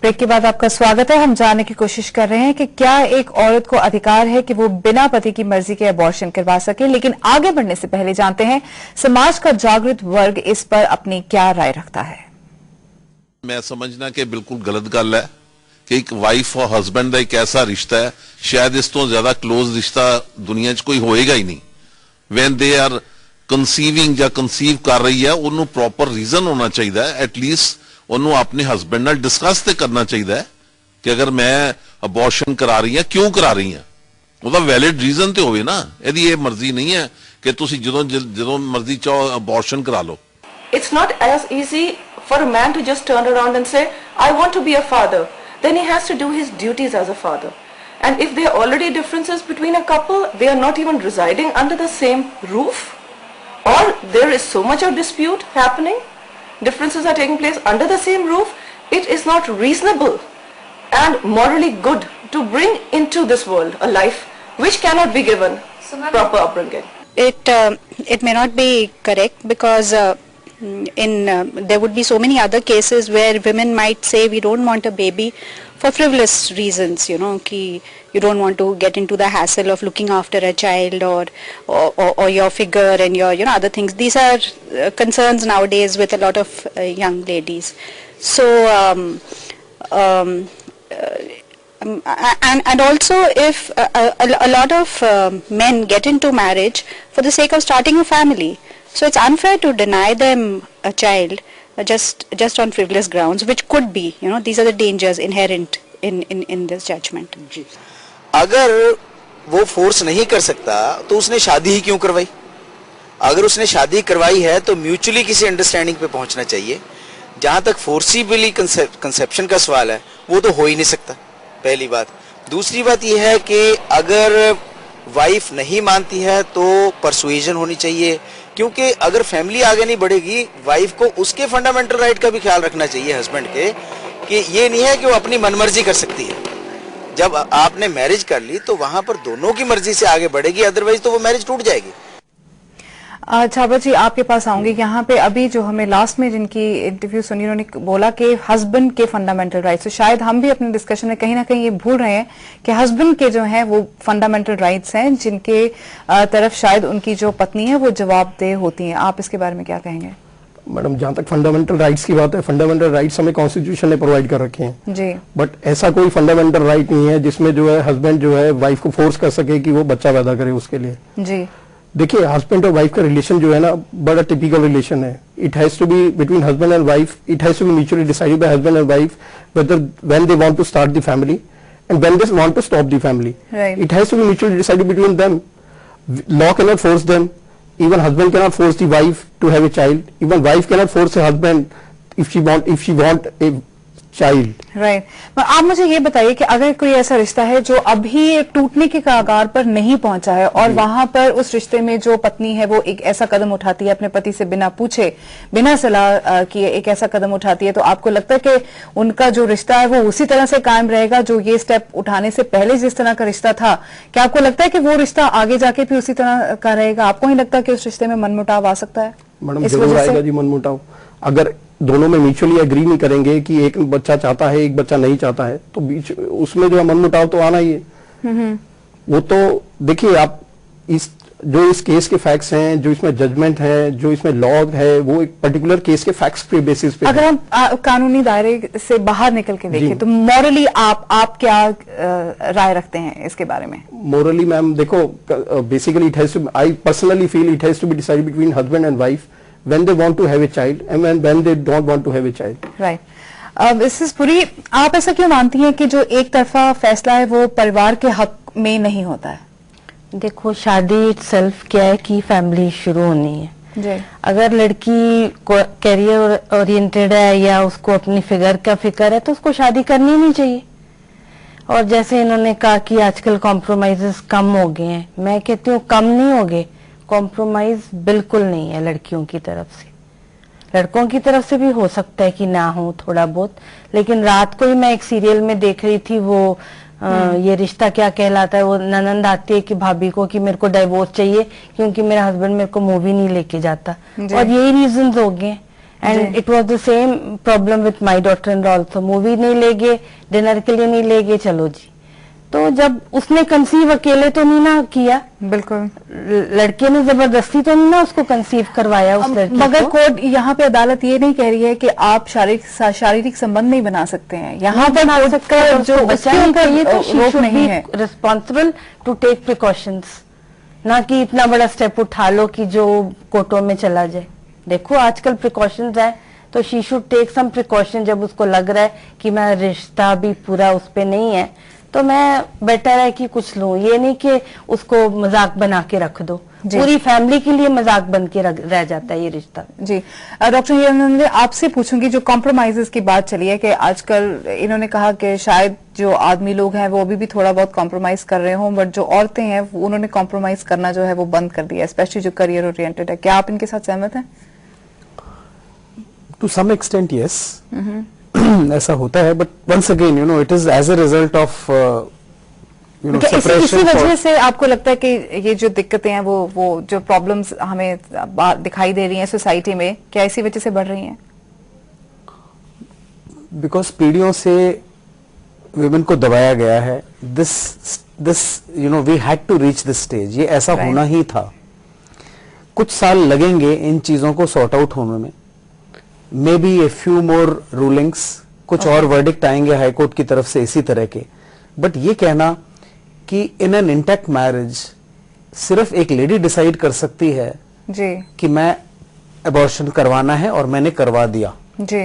Break के बाद आपका स्वागत है। हम जानने की कोशिश कर रहे हैं कि क्या एक औरत को अधिकार है कि वो बिना पति की मर्जी के अबॉर्शन करवा सके। लेकिन आगे बढ़ने से पहले जानते हैं समाज का जागृत वर्ग इस पर अपनी क्या राय रखता है। मैं समझना कि बिल्कुल गलत गल है कि एक वाइफ और हस्बैंड का एक ऐसा रिश्ता है, शायद इस तो ज्यादा क्लोज रिश्ता दुनिया च कोई होएगा ही नहीं। वैन दे आर कंसीविंग या कंसीव कर रही है, उन्होंने प्रॉपर रीजन होना चाहिए, एटलीस्ट उन्होंने अपने हस्बैंड नाल डिस्कस ते करना चाहिए कि अगर मैं अबॉर्शन करा रही है क्यों करा रही है, ਉਹਦਾ वैलिड रीजन तो होवे ना। यदि ये मर्जी नहीं है कि तुसी ਜਦੋਂ मर्जी चाहो अबॉर्शन करा लो। It's not as easy for a man to just turn around and say I want to be a father. Then he has to do his duties as a father. And if there are already differences between a couple, they are not even residing under the same roof, or there is so much of dispute happening, differences are taking place under the same roof, it is not reasonable and morally good to bring into this world a life which cannot be given proper upbringing. It may not be correct because there would be so many other cases where women might say we don't want a baby for frivolous reasons, ki you don't want to get into the hassle of looking after a child or your figure and your other things. These are concerns nowadays with a lot of young ladies. So and also if a lot of men get into marriage for the sake of starting a family, so it's unfair to deny them a child just on frivolous grounds, which could be, these are the dangers inherent in this judgment. अगर वो force नहीं कर सकता तो उसने शादी ही क्यों करवाई? अगर उसने शादी करवाई है तो म्यूचुअली किसी अंडरस्टैंडिंग पे पहुंचना चाहिए। जहां तक फोर्सिबली कंसेप्शन का सवाल है वो तो हो ही नहीं सकता, पहली बात। दूसरी बात यह है कि अगर वाइफ नहीं मानती है तो परसुएजन होनी चाहिए, क्योंकि अगर फैमिली आगे नहीं बढ़ेगी, वाइफ को उसके फंडामेंटल राइट का भी ख्याल रखना चाहिए हस्बैंड के, कि ये नहीं है कि वो अपनी मनमर्जी कर सकती है। जब आपने मैरिज कर ली तो वहां पर दोनों की मर्जी से आगे बढ़ेगी, अदरवाइज तो वो मैरिज टूट जाएगी। छाबा जी, आपके पास आऊंगी। यहाँ पे अभी जो हमें लास्ट में जिनकी इंटरव्यू सुनी, उन्होंने बोला कि हस्बैंड के फंडामेंटल राइट्स, तो शायद हम भी अपने डिस्कशन में कहीं ना कहीं ये भूल रहे हैं कि हस्बैंड के जो हैं वो फंडामेंटल राइट्स हैं जिनके तरफ शायद उनकी जो पत्नी है वो जवाबदेह होती हैं। आप इसके बारे में क्या कहेंगे? मैडम, जहाँ तक फंडामेंटल राइट्स की बात है, फंडामेंटल राइट्स हमें कॉन्स्टिट्यूशन ने प्रोवाइड कर रखे हैं जी, बट ऐसा कोई फंडामेंटल राइट नहीं है जिसमें जो है हस्बैंड जो है वाइफ को फोर्स कर सके कि वो बच्चा पैदा करे उसके लिए। जी, देखिए, हस्बैंड और वाइफ का रिलेशन जो है ना, बड़ा टिपिकल रिलेशन है। It has to be between husband and wife, it has to be mutually decided by husband and wife whether when they want to start the family and when they want to stop the family. It has to be mutually decided between them. Law can not force them, even husband cannot force the wife to have a child, even wife cannot force a husband if she want a child. Right. आप मुझे ये बताइए कि अगर कोई ऐसा रिश्ता है जो अभी एक टूटने के कगार पर नहीं पहुंचा है और वहां पर उस रिश्ते में जो पत्नी है वो एक ऐसा कदम उठाती है अपने पति से बिना पूछे, बिना सलाह किए एक ऐसा कदम उठाती है, तो आपको लगता है कि उनका जो रिश्ता है वो उसी तरह से कायम रहेगा जो ये स्टेप उठाने से पहले जिस तरह का रिश्ता था? क्या आपको लगता है कि वो रिश्ता आगे जाके भी उसी तरह का रहेगा? आपको नहीं लगता कि उस रिश्ते में मनमुटाव आ सकता है? मैडम, जरूर आएगा जी मनमुटाव। अगर दोनों में म्यूचुअली एग्री नहीं करेंगे कि एक बच्चा चाहता है एक बच्चा नहीं चाहता है तो बीच उसमें जो है मनमुटाव तो आना ही है। वो तो देखिए, आप इस केस के फैक्ट्स हैं, जो इसमें जजमेंट है, जो इसमें लॉ है, वो एक पर्टिकुलर केस के फैक्ट्स पे बेसिस पे। अगर हम कानूनी दायरे से बाहर निकल के देखें तो मॉरली आप क्या राय रखते हैं इसके बारे में? मॉरली मैम देखो, basically it has to, I personally feel it has to be decided between husband and wife when they want to have a child and when they don't want to have a child. Right. Mrs Puri, आप ऐसा क्यों मानती हैं कि जो एक तरफा फैसला है वो परिवार के हक में नहीं होता है? देखो, शादी इटसेल्फ क्या है कि फैमिली शुरू होनी है जी। अगर लड़की कैरियर ओरिएंटेड है या उसको अपनी फिगर का फिक्र है तो उसको शादी करनी नहीं चाहिए। और जैसे इन्होंने कहा कि आजकल कॉम्प्रोमाइजेस कम हो गए हैं, मैं कहती हूँ कम नहीं हो गए, कॉम्प्रोमाइज बिल्कुल नहीं है लड़कियों की तरफ से। लड़कों की तरफ से भी हो सकता है कि ना हो थोड़ा बहुत, लेकिन रात को ही मैं एक सीरियल में देख रही थी, वो ये रिश्ता क्या कहलाता है, वो ननंद आती है कि भाभी को कि मेरे को डाइवोर्स चाहिए क्योंकि मेरा हस्बैंड मेरे को मूवी नहीं लेके जाता। और यही रीजंस हो गए and it was the same problem with my daughter in law also. Movie नहीं ले गए, डिनर के लिए नहीं ले गए, चलो जी। तो जब उसने कंसीव अकेले तो नहीं ना किया, बिल्कुल, लड़के ने जबरदस्ती तो नहीं ना उसको कंसीव करवाया उस लड़की मगर को। कोर्ट यहाँ पे अदालत ये नहीं कह रही है कि आप शारीरिक संबंध नहीं बना सकते हैं। यहाँ पर बना कोर्ट सकते का हैं, जो उसको बचाने के लिए तो रोक नहीं है। रिस्पॉन्सिबल टू टेक प्रिकॉशंस, ना कि इतना बड़ा स्टेप उठा लो कि जो कोर्टों में चला जाए। देखो आजकल प्रिकॉशंस है, तो she should take some precaution. जब उसको लग रहा है कि मैं रिश्ता भी पूरा उस पे नहीं है, तो मैं बेटर है कि कुछ लूं। ये नहीं कि उसको मजाक बना के रख दो, पूरी फैमिली के लिए मजाक बन के रह जाता है ये रिश्ता। जी डॉक्टर हिरानंद, आपसे पूछूंगी, जो कॉम्प्रोमाइजेस की बात चली है कि आजकल इन्होंने कहा कि शायद जो आदमी लोग हैं वो अभी भी थोड़ा बहुत कॉम्प्रोमाइज कर रहे हों, बट जो औरतें हैं उन्होंने कॉम्प्रोमाइज करना जो है वो बंद कर दिया, स्पेशली जो करियर ओरिएंटेड है। क्या आप इनके साथ सहमत हैं? टू सम एक्सटेंट यस, ऐसा होता है, but once again it is as a result of इसी वजह से आपको लगता है कि ये जो दिक्कतें हैं वो जो प्रॉब्लम्स हमें दिखाई दे रही हैं सोसाइटी में, क्या इसी वजह से बढ़ रही हैं? बिकॉज पीढ़ियों से विमेन को दबाया गया है। This we had to reach this stage, ये ऐसा होना ही था। कुछ साल लगेंगे इन चीजों को सॉर्ट आउट होने में, may be a few more rulings, कुछ और वर्डिक्ट आएंगे हाईकोर्ट की तरफ से इसी तरह के। बट ये कहना कि इन एन इंटैक्ट मैरिज सिर्फ एक लेडी डिसाइड कर सकती है जी कि मैं अबॉर्शन करवाना है और मैंने करवा दिया, जी,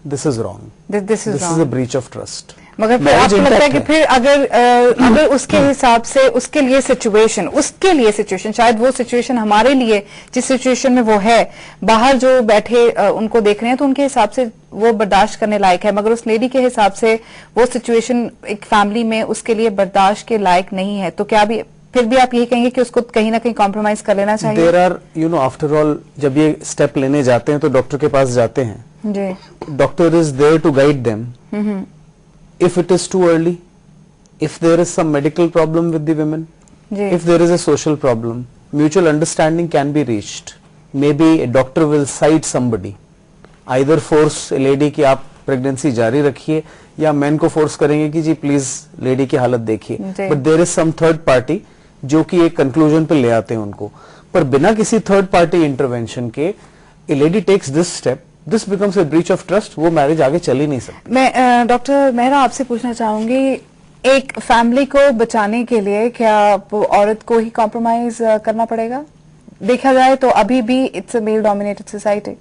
this is wrong, this is a breach of trust. मगर फिर आपको लगता है कि फिर अगर उसके हिसाब से उसके लिए सिचुएशन शायद वो सिचुएशन हमारे लिए जिस सिचुएशन में वो है, बाहर जो बैठे उनको देख रहे हैं तो उनके हिसाब से वो बर्दाश्त करने लायक है, मगर उस लेडी के हिसाब से वो सिचुएशन एक फैमिली में उसके लिए बर्दाश्त के लायक नहीं है, तो क्या भी फिर भी आप यही कहेंगे कि उसको कहीं ना कहीं कॉम्प्रोमाइज कर लेना चाहिए? देयर आर आफ्टर ऑल जब ये स्टेप लेने जाते हैं तो डॉक्टर के पास जाते हैं जी, doctor is there to guide them. If it is too early, if there is some medical problem with the women, if there is a social problem, mutual understanding can be reached. Maybe a doctor will cite somebody, either force a lady कि आप pregnancy जारी रखिए, या men को force करेंगे कि जी please lady की हालत देखिए, but there is some third party जो कि एक conclusion पे ले आते हैं उनको। पर बिना किसी third party intervention के a lady takes this step, this becomes a breach of trust, वो मैरिज आगे चल ही नहीं सकती। मैं डॉक्टर मेहरा आपसे पूछना चाहूंगी, एक फैमिली को बचाने के लिए क्या औरत को ही कॉम्प्रोमाइज करना पड़ेगा? देखा जाए तो अभी भी it's a male dominated society.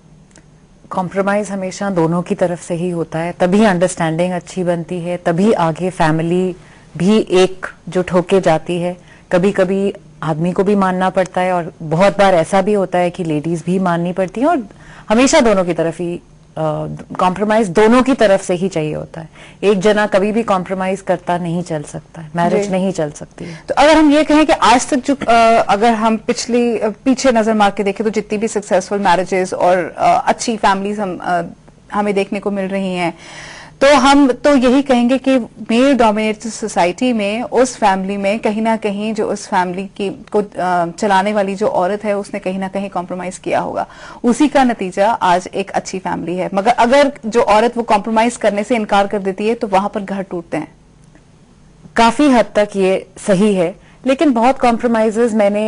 Compromise हमेशा दोनों की तरफ से ही होता है, तभी अंडरस्टैंडिंग अच्छी बनती है, तभी आगे फैमिली भी एकजुट होके जाती है। कभी कभी आदमी को भी मानना पड़ता है और बहुत बार ऐसा भी होता है कि लेडीज भी माननी पड़ती है, और हमेशा दोनों की तरफ ही कॉम्प्रोमाइज दोनों की तरफ से ही चाहिए होता है। एक जना कभी भी कॉम्प्रोमाइज करता नहीं चल सकता है, मैरिज नहीं चल सकती है। तो अगर हम ये कहें कि आज तक जो अगर हम पीछे नजर मार के देखें तो जितनी भी सक्सेसफुल मैरिजेस और अच्छी फैमिलीज हमें देखने को मिल रही हैं, तो हम तो यही कहेंगे कि मेल डोमिनेटेड सोसाइटी में उस फैमिली में कहीं ना कहीं जो उस फैमिली की को चलाने वाली जो औरत है उसने कहीं ना कहीं कॉम्प्रोमाइज किया होगा, उसी का नतीजा आज एक अच्छी फैमिली है। मगर अगर जो औरत वो कॉम्प्रोमाइज करने से इनकार कर देती है तो वहां पर घर टूटते हैं। काफी हद तक ये सही है, लेकिन बहुत कॉम्प्रोमाइजेस मैंने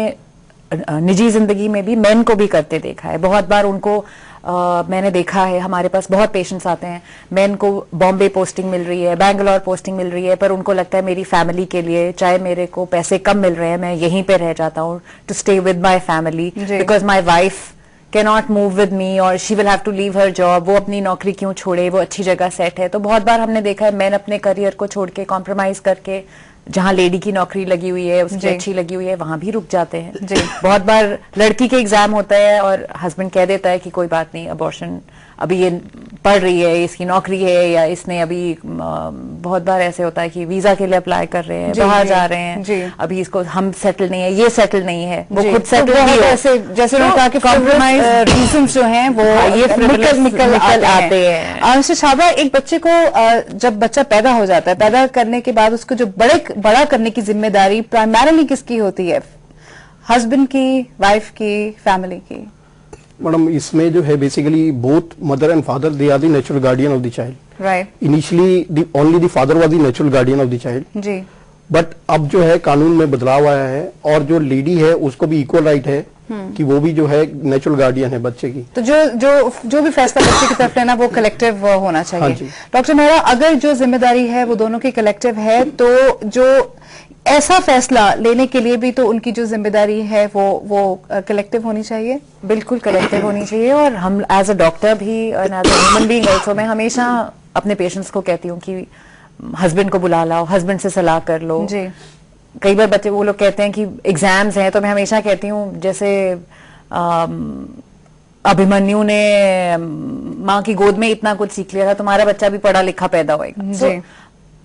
निजी जिंदगी में भी मेन को भी करते देखा है। बहुत बार उनको मैंने देखा है, हमारे पास बहुत पेशेंट्स आते हैं, मेन को बॉम्बे पोस्टिंग मिल रही है, बैंगलोर पोस्टिंग मिल रही है, पर उनको लगता है मेरी फैमिली के लिए, चाहे मेरे को पैसे कम मिल रहे हैं, मैं यहीं पे रह जाता हूँ to stay with my family, because my wife cannot move with me और she will have to leave her job. वो अपनी नौकरी क्यों छोड़े, वो अच्छी जगह सेट है। तो बहुत बार हमने देखा है मैन अपने करियर को छोड़ के कॉम्प्रोमाइज करके जहां लेडी की नौकरी लगी हुई है, उसकी अच्छी लगी हुई है, वहां भी रुक जाते हैं। जी। बहुत बार लड़की के एग्जाम होता है और हस्बैंड कह देता है कि कोई बात नहीं, अबॉर्शन अभी ये पढ़ रही है, इसकी नौकरी है, या इसने अभी बहुत बार ऐसे होता है कि वीजा के लिए अप्लाई कर रहे हैं, बाहर जा रहे हैं, अभी इसको हम सेटल नहीं है, ये सेटल नहीं है, वो खुद सेटल नहीं है। ऐसे जैसे उन्होंने कहा कि कॉम्प्रोमाइज रीजंस जो हैं वो ये निकल आते हैं। छाबरा, एक बच्चे को जब बच्चा पैदा हो जाता है, पैदा करने के बाद उसको जो बड़ा करने की जिम्मेदारी प्राइमरीली किसकी होती है? हस्बैंड की, वाइफ की, फैमिली की? मैडम इसमें जो है basically both mother and father they are the natural guardian of the child. Right. Initially only the father was the natural guardian of the child जी। बट अब जो है कानून में बदलाव आया है और जो लेडी है उसको भी इक्वल राइट है कि वो भी जो है नेचुरल गार्डियन है बच्चे की। तो जो भी फैसला बच्चे की तरफ लेना वो कलेक्टिव होना हाँ चाहिए। जी। डॉक्टर मेहरा, अगर जो जिम्मेदारी है वो दोनों की कलेक्टिव है तो जो ऐसा फैसला लेने के लिए भी तो उनकी जो जिम्मेदारी है वो कलेक्टिव होनी चाहिए। बिल्कुल कलेक्टिव होनी चाहिए। और हम एज अ डॉक्टर भी as a human being also, मैं हमेशा अपने पेशेंट्स को कहती हूँ कि हस्बैंड को बुला लाओ, हस्बैंड से सलाह कर लो। जी। कई बार बच्चे वो लोग कहते हैं कि एग्जाम्स हैं, तो मैं हमेशा कहती हूँ जैसे अभिमन्यु ने माँ की गोद में इतना कुछ सीख लिया था, तुम्हारा बच्चा भी पढ़ा लिखा पैदा होएगा। जी।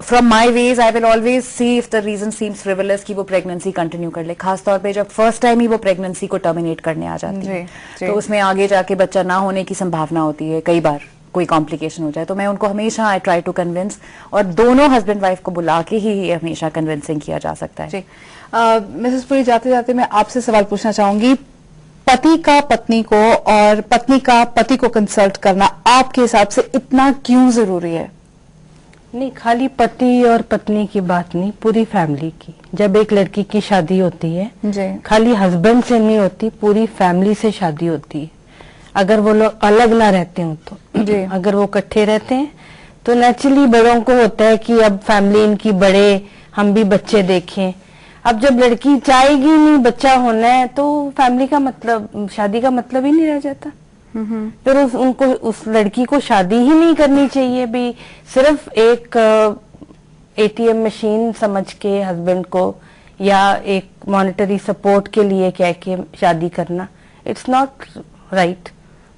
From my ways I will always see if the reason seems frivolous कि वो प्रेगनेंसी कंटिन्यू कर ले, खासतौर पे जब फर्स्ट टाइम ही वो प्रेगनेंसी को टर्मिनेट करने आ जाती है, जी। तो उसमें आगे जाके बच्चा ना होने की संभावना होती है, कई बार कोई कॉम्प्लिकेशन हो जाए। तो मैं उनको हमेशा आई ट्राई टू कन्विंस, और दोनों हस्बैंड वाइफ को बुला के ही हमेशा कन्विंसिंग किया जा सकता है। जी। मिसेस पुरी, जाते जाते मैं आपसे सवाल पूछना चाहूंगी, पति का पत्नी को और पत्नी का पति को कंसल्ट करना आपके हिसाब से इतना क्यों जरूरी है? नहीं, खाली पति और पत्नी की बात नहीं, पूरी फैमिली की। जब एक लड़की की शादी होती है जी। खाली हस्बैंड से नहीं होती, पूरी फैमिली से शादी होती है। अगर वो लोग अलग ना रहते हो तो जी। अगर वो इकट्ठे रहते हैं तो नेचुरली बड़ों को होता है कि अब फैमिली इनकी बढ़े, हम भी बच्चे देखें। अब जब लड़की चाहेगी नहीं बच्चा होना है तो फैमिली का मतलब, शादी का मतलब ही नहीं रह जाता। फिर उनको उस लड़की को शादी ही नहीं करनी चाहिए भी, सिर्फ एक एटीएम मशीन समझ के हस्बैंड को या एक मॉनेटरी सपोर्ट के लिए कह के शादी करना, इट्स नॉट राइट।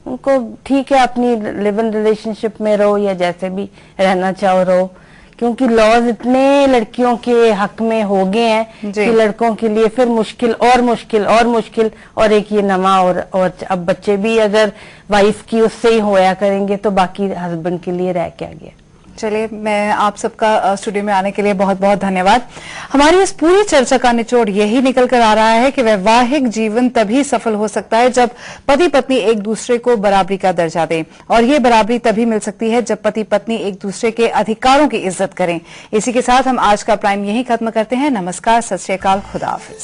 उनको ठीक है अपनी लिव इन रिलेशनशिप में रहो या जैसे भी रहना चाहो रहो, क्योंकि लॉज इतने लड़कियों के हक में हो गए हैं कि लड़कों के लिए फिर मुश्किल और मुश्किल और मुश्किल, और एक ये नवा और अब बच्चे भी अगर वाइफ की उससे ही होया करेंगे तो बाकी हस्बैंड के लिए रह क्या गया। चलिए, मैं आप सबका स्टूडियो में आने के लिए बहुत बहुत धन्यवाद। हमारी इस पूरी चर्चा का निचोड़ यही निकल कर आ रहा है कि वैवाहिक जीवन तभी सफल हो सकता है जब पति पत्नी एक दूसरे को बराबरी का दर्जा दें, और ये बराबरी तभी मिल सकती है जब पति पत्नी एक दूसरे के अधिकारों की इज्जत करें। इसी के साथ हम आज का प्राइम यही खत्म करते हैं। नमस्कार, सत श्री अकाल, खुदा हाफिज।